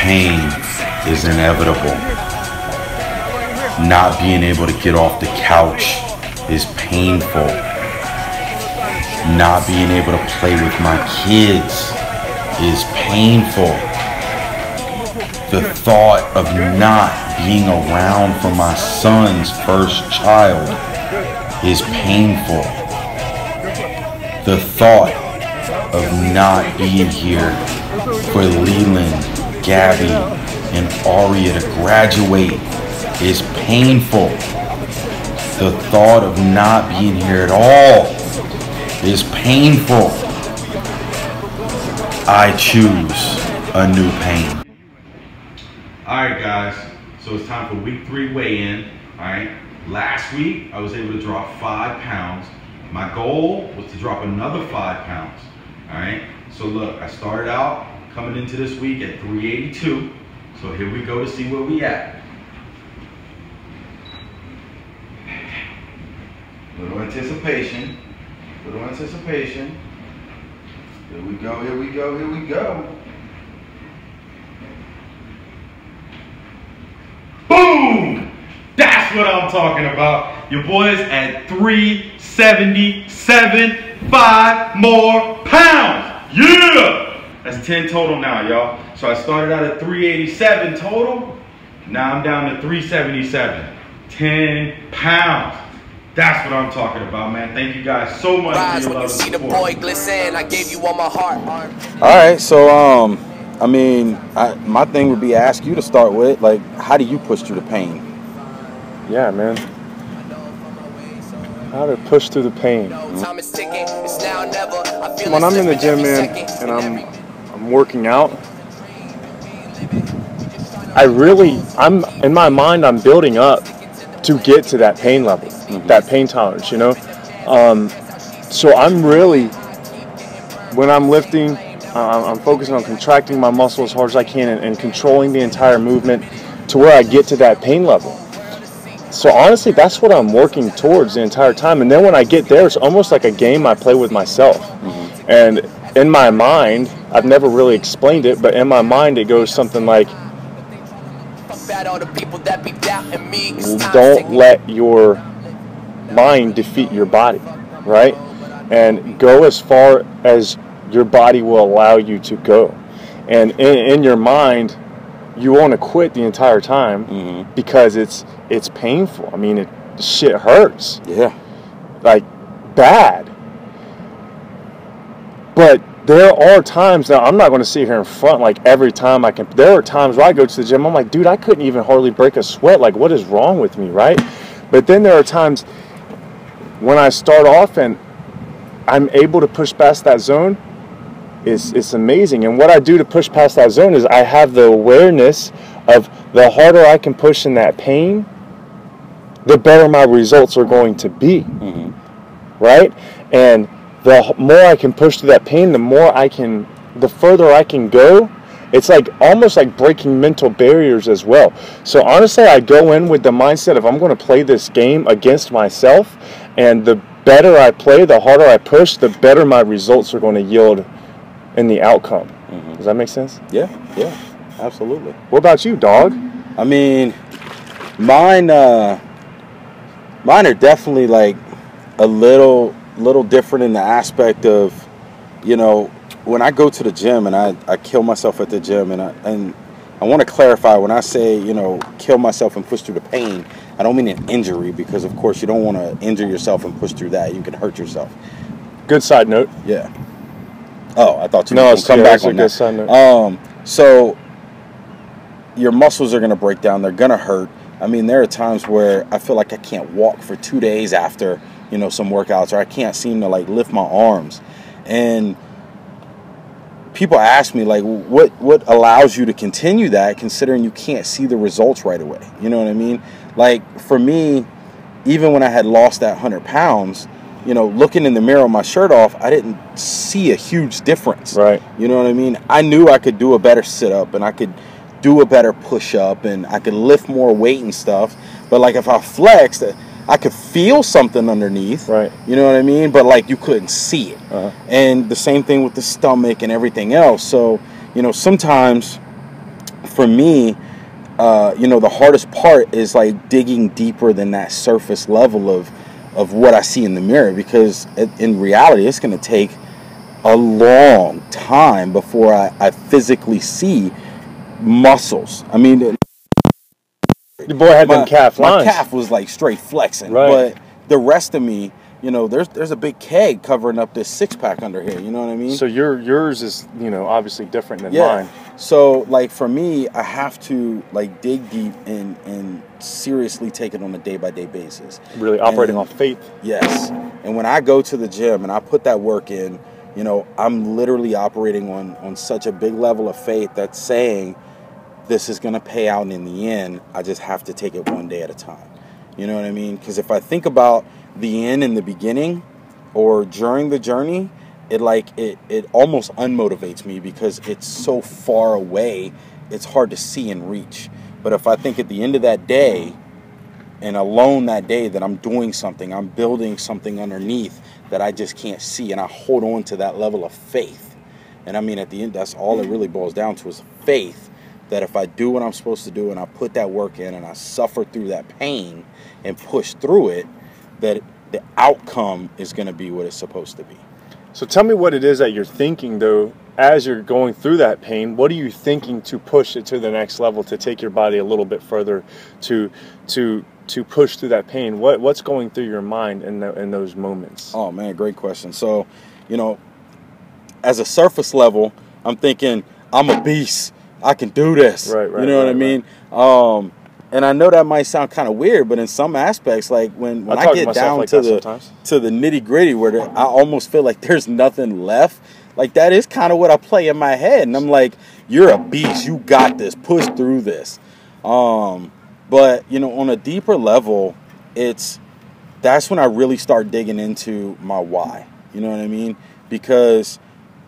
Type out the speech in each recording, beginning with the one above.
Pain is inevitable. Not being able to get off the couch is painful. Not being able to play with my kids is painful. The thought of not being around for my son's first child is painful. The thought of not being here for Leland, Gabby, and Aria to graduate is painful. The thought of not being here at all is painful. I choose a new pain. Alright guys, so it's time for week 3 weigh-in. Alright, last week I was able to drop 5 pounds. My goal was to drop another 5 pounds. Alright, so look, I started out coming into this week at 382. So here we go to see where we at. Little anticipation. Little anticipation. Here we go, here we go, here we go. Boom! That's what I'm talking about. Your boy's at 377, 5 more pounds. Yeah! That's 10 total now, y'all. So I started out at 387 total. Now I'm down to 377. 10 pounds. That's what I'm talking about, man. Thank you guys so much for your love and support. See the boy glisten, I gave you all my heart. All right, so I mean, my thing would be ask you to start with, like, how do you push through the pain? Yeah, man. How to push through the pain. When I'm in the gym, man, and I'm working out, I'm in my mind, I'm building up to get to that pain level, that pain tolerance, you know? So I'm really, when I'm lifting, I'm focusing on contracting my muscle as hard as I can and controlling the entire movement to where I get to that pain level. So honestly, that's what I'm working towards the entire time. And then when I get there, it's almost like a game I play with myself. And in my mind, I've never really explained it, but in my mind it goes something like, don't let your mind defeat your body, right? And go as far as your body will allow you to go. And in your mind, you want to quit the entire time because it's painful. I mean, shit hurts. Yeah. Like, bad. But there are times, now I'm not going to sit here in front like every time I can. There are times where I go to the gym, I'm like, dude, I couldn't even hardly break a sweat. Like, what is wrong with me, right? But then there are times when I start off and I'm able to push past that zone. It's amazing. And what I do to push past that zone is I have the awareness of the harder I can push in that pain, the better my results are going to be, right? And the more I can push through that pain, the further I can go. It's like almost like breaking mental barriers as well. So honestly, I go in with the mindset of I'm going to play this game against myself, and the better I play, the harder I push, the better my results are going to yield in the outcome. Does that make sense? Yeah, absolutely. What about you, dog? I mean, mine are definitely like a little different in the aspect of, you know, when I go to the gym and I kill myself at the gym, and I want to clarify, when I say, you know, kill myself and push through the pain, I don't mean an injury, because of course you don't want to injure yourself and push through that. You can hurt yourself. Good side note. Yeah. Oh, I thought you were going to come back on that. Side note. So your muscles are going to break down. They're going to hurt. I mean, there are times where I feel like I can't walk for 2 days after, you know, some workouts, or I can't seem to like lift my arms. And people ask me, like, what allows you to continue that, considering you can't see the results right away? You know what I mean? Like, for me, even when I had lost that 100 pounds, you know, looking in the mirror with my shirt off, I didn't see a huge difference. Right. You know what I mean? I knew I could do a better sit-up, and I could do a better push-up, and I could lift more weight and stuff. But, like, if I flexed, I could feel something underneath. Right. You know what I mean? But, like, you couldn't see it. And the same thing with the stomach and everything else. So, you know, sometimes, for for me, the hardest part is like digging deeper than that surface level of what I see in the mirror, because in reality, it's going to take a long time before I physically see muscles. I mean, Your boy had them calf my lines. calf was like straight flexing, Right. but the rest of me, there's a big keg covering up this 6-pack under here. You know what I mean? So yours is, obviously different than Yeah. mine. So like for me, I have to like dig deep and seriously take it on a day-by-day basis. Really operating on faith. Yes. And when I go to the gym and I put that work in, I'm literally operating on such a big level of faith that's saying this is going to pay out in the end. I just have to take it one day at a time. You know what I mean? Because if I think about the end in the beginning or during the journey, it almost unmotivates me because it's so far away, it's hard to see and reach. But if I think at the end of that day and alone that day that I'm doing something, I'm building something underneath that I just can't see, and I hold on to that level of faith. And I mean, at the end, that's all it really boils down to, is faith that if I do what I'm supposed to do and I put that work in and I suffer through that pain and push through it, that the outcome is going to be what it's supposed to be. So tell me what it is that you're thinking, though, as you're going through that pain. What are you thinking to push it to the next level, to take your body a little bit further, to push through that pain? What's going through your mind in those moments? Oh, man, great question. So, as a surface level, I'm thinking, I'm a beast. I can do this. Right, you know what I mean? Right. And I know that might sound kind of weird, but in some aspects, like when I get down like to the nitty gritty, where I almost feel like there's nothing left. Like that is kind of what I play in my head, and I'm like, "You're a beast. You got this. Push through this." But on a deeper level, that's when I really start digging into my why. You know what I mean? Because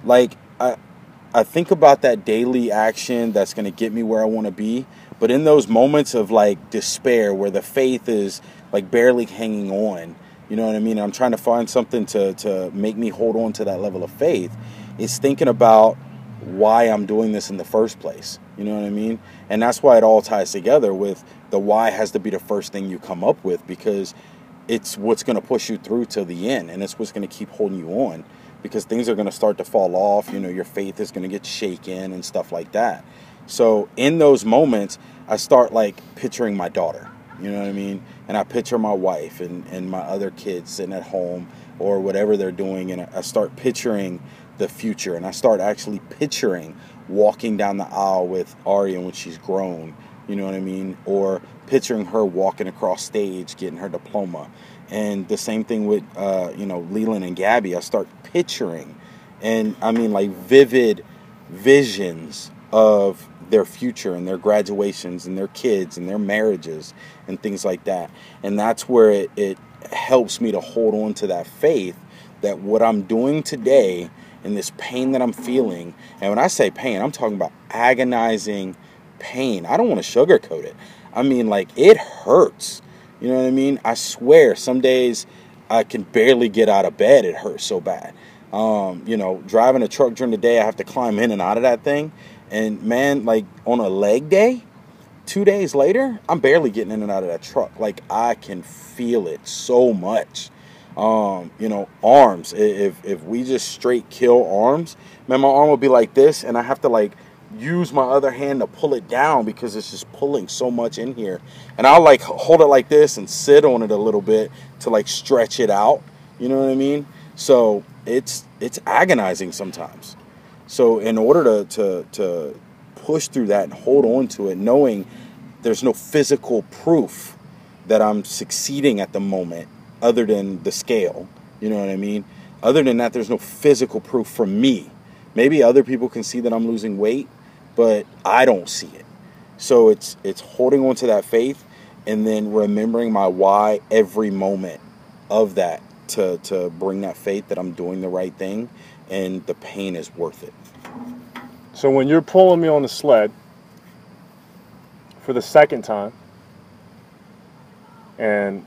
like I think about that daily action that's going to get me where I want to be. But in those moments of like despair where the faith is like barely hanging on, you know what I mean? I'm trying to find something to make me hold on to that level of faith. It's thinking about why I'm doing this in the first place. You know what I mean? And that's why it all ties together with the why has to be the first thing you come up with, because it's what's going to push you through to the end, and it's what's going to keep holding you on, because things are going to start to fall off. Your faith is going to get shaken and stuff like that. So in those moments, I start like picturing my daughter, you know what I mean? And I picture my wife and my other kids sitting at home or whatever they're doing. And I start picturing the future, and I start actually picturing walking down the aisle with Aria when she's grown, you know what I mean? Or picturing her walking across stage, getting her diploma. And the same thing with, Leland and Gabby. I start picturing, and I mean like vivid visions of their future and their graduations and their kids and their marriages and things like that. And that's where it helps me to hold on to that faith that what I'm doing today and this pain that I'm feeling, and when I say pain, I'm talking about agonizing pain. I don't want to sugarcoat it. I mean, like, it hurts. You know what I mean? I swear, some days I can barely get out of bed. It hurts so bad. Driving a truck during the day, I have to climb in and out of that thing. And man, like on a leg day, 2 days later, I'm barely getting in and out of that truck. Like, I can feel it so much. Arms. If we just straight kill arms, man, my arm will be like this, and I have to like use my other hand to pull it down because it's just pulling so much in here. And I'll like hold it like this and sit on it a little bit to like stretch it out. You know what I mean? So it's agonizing sometimes. So in order to push through that and hold on to it, knowing there's no physical proof that I'm succeeding at the moment other than the scale, you know what I mean? Other than that, there's no physical proof for me. Maybe other people can see that I'm losing weight, but I don't see it. So it's holding on to that faith and then remembering my why every moment of that to bring that faith that I'm doing the right thing and the pain is worth it. So when you're pulling me on the sled for the second time and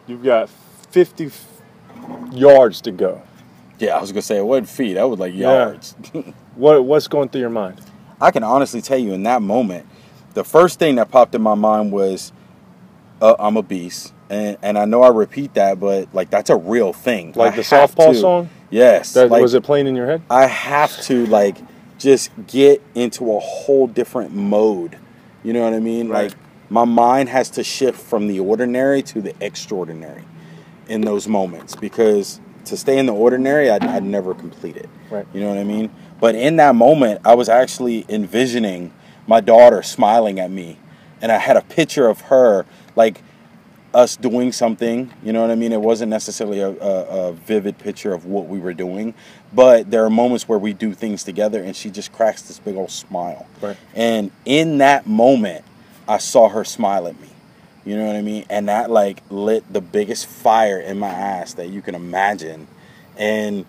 you've got 50 yards to go. Yeah, I was going to say it wasn't feet. That was like yards. What's going through your mind? I can honestly tell you in that moment, the first thing that popped in my mind was, I'm a beast. And I know I repeat that, but like that's a real thing. Like the softball song? Yes. Like, was it playing in your head? I have to like just get into a whole different mode. You know what I mean? Right. Like my mind has to shift from the ordinary to the extraordinary in those moments, because to stay in the ordinary, I'd never complete it. Right. You know what I mean? But in that moment, I was actually envisioning my daughter smiling at me, and I had a picture of her, like us doing something. You know what I mean? It wasn't necessarily a vivid picture of what we were doing, but there are moments where we do things together, and she just cracks this big old smile. Right. And in that moment, I saw her smile at me. You know what I mean? And that like lit the biggest fire in my ass that you can imagine. And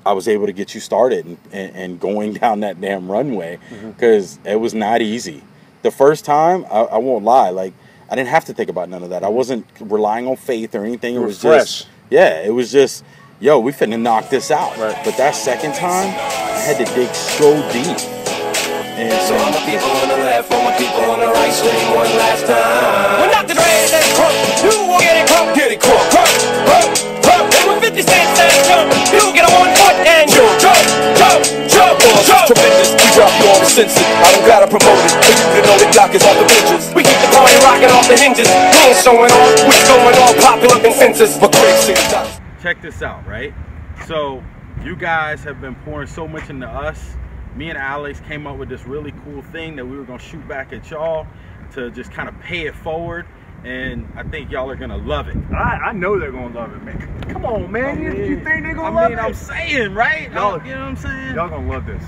I was able to get you started and going down that damn runway, because it was not easy. The first time, I won't lie, like I didn't have to think about none of that. I wasn't relying on faith or anything. It was fresh. just, yeah, it was just, yo, we finna knock this out. Right. But that second time, I had to dig so deep. And so all my people on the left, all my people on the right, swing one last time. We're not the red, that's crunk. You won't get it crunk, crunk. And when 50 Cent says jump, you get a 1 foot and you jump. Tremendous, we drop you on the senses. I don't gotta promote it, for you to know the clock is off the benches. We keep the party rocking off the hinges. We ain't showing off, we're going all popular consensus. But quick, check this out, right? So you guys have been pouring so much into us. Me and Alex came up with this really cool thing that we were gonna shoot back at y'all to just kind of pay it forward, and I think y'all are gonna love it. I know they're gonna love it, man. Come on, man. You think they're gonna love it? I'm saying, right? Y'all, you know what I'm saying? Y'all gonna love this.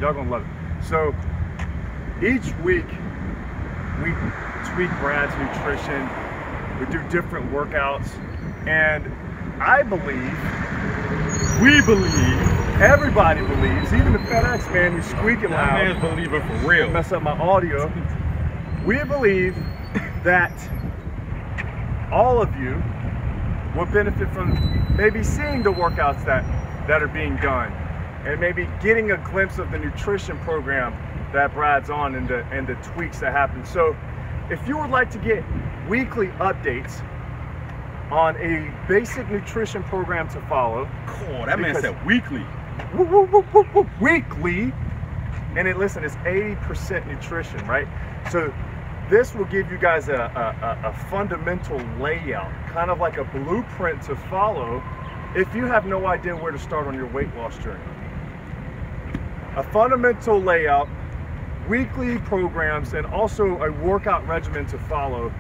Y'all gonna love it. So each week we tweak Brad's nutrition. We do different workouts, and I believe, we believe, everybody believes, even the FedEx man who's squeaking loud. That man's believing for real. Mess up my audio. We believe that all of you will benefit from maybe seeing the workouts that are being done, and maybe getting a glimpse of the nutrition program that Brad's on and the tweaks that happen. So if you would like to get weekly updates on a basic nutrition program to follow. Cool, that man said weekly. Weekly. And listen, it's 80% nutrition, right? So this will give you guys a fundamental layout, kind of like a blueprint to follow if you have no idea where to start on your weight loss journey. A fundamental layout, weekly programs, and also a workout regimen to follow.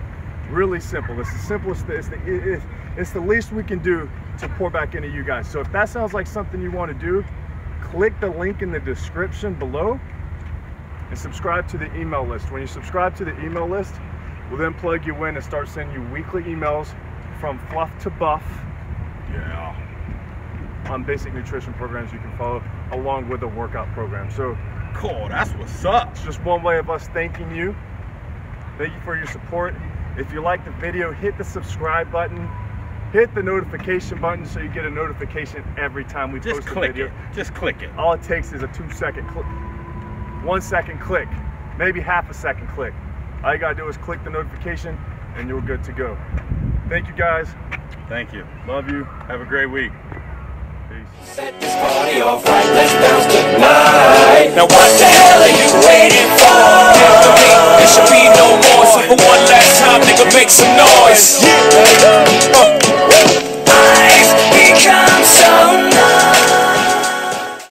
Really simple. It's the simplest. It's the least we can do to pour back into you guys. So if that sounds like something you want to do, click the link in the description below and subscribe to the email list. When you subscribe to the email list, we'll then plug you in and start sending you weekly emails from fluff to buff. Yeah. On basic nutrition programs you can follow along with the workout program. So cool, that's what's up. It's just one way of us thanking you. Thank you for your support. If you like the video, hit the subscribe button, hit the notification button so you get a notification every time we post a video. Just click it. All it takes is a 2-second click, 1 second click, maybe half a second click. All you gotta do is click the notification and you're good to go. Thank you guys. Thank you. Love you. Have a great week. Peace. Set this party off right, let's bounce tonight. Now what the hell are you waiting for? There should be no more, so for one last time, nigga, make some noise.